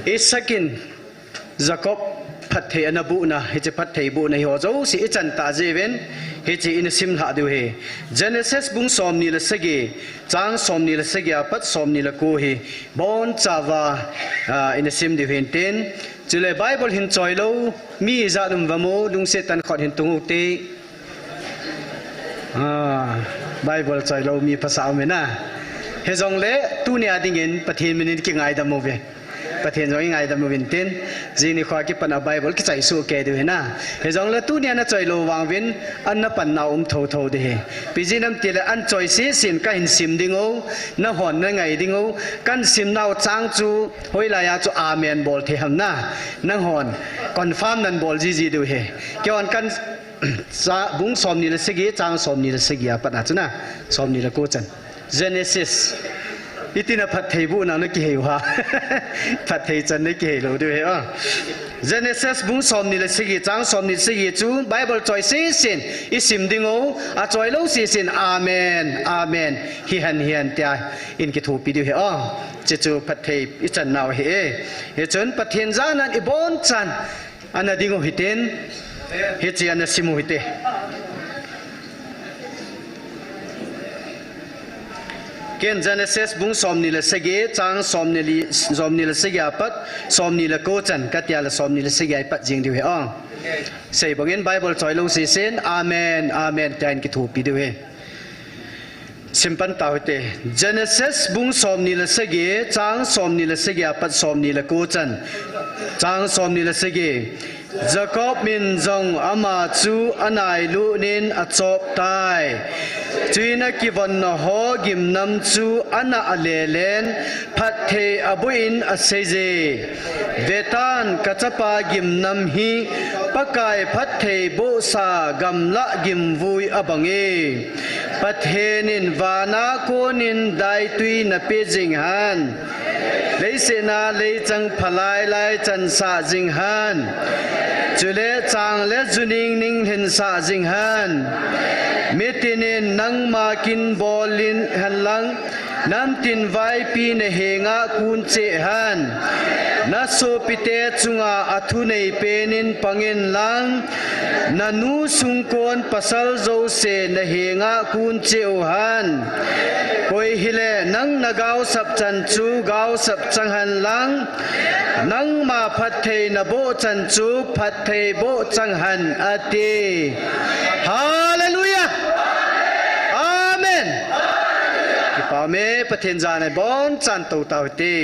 isakin Jacob phát thề anh bu na hi che phát thề bu na hi ho zo si chan ta jeven hi che in sim la du he Genesis bung som ni la sagi chang som ni la sagi apat som ni la ko hi bon chawa in sim du hen ten chule Bible hin choi lo mi za dum vamo dung se tan khot hin tung te Bible choi lo mi phasa me na he jong le tu ne adingen pathin min ki ngai da mo ve pathen jong ngai da mo vin ten jini khwa ki pana Bible ki chai su ke de na he jong le tu ne na choi lo wang vin an na pan na tho tho de he pijinam tile an choi si sin ka hin sim dingo na hon na ngai dingo kan sim nau chang chu hoi la ya chu amen bol the ham na nang hon confirm nan bol ji ji du he kyon kan sa bung som ni la segi chang som ni la segi apa na chuna som ni la ko chan Genesis itina phat thei bu na na ki heu ha phat thei chan ne ki lo du he Genesis bung som ni la segi chang som ni segi chu Bible choi si sin isim dingo a choi lo si sin amen amen hi han tia in ki thu pi du he che chu phat thei I chan naw he chon pathen za nan I bon chan ana dingo hiten he chi ana simu hite ken Genesis bung som ni la sege chang som ni la sege apat som ni la ko chan katia la som ni la sege apat jing diu he sei bangin Bible choi lo si sen amen amen tan ki thu pi diu he simpan tawte Genesis bung som ni la sege chang som ni la sege apat som ni la ko chan chang som ni la sege Jacob min zong ama chu anai lu nin a chop tai chuina ki von na ho gim nam chu ana alelen phat the abuin a seje vetan kachapa gim nam hi pakai phat the bo sa gamla gim vui abange pathenin vana konin dai tui na pe jing han leisena leichang phalai lai chan sa jing han chule chang le juning ning hin sa jing han mitinin nang makin bolin hanlang nam tin vai pi ne henga kun che han na so pite chunga athu nei penin pangin lang nanu sungkon pasal zo se ne henga kun che han koi hile nang nagaw sap chan chu gaw sap chang han lang nang ma phat thei na bo chan chu phat thei bo chang han ati hallelujah amen ki pa me pathen ja ne bon chan to tau ti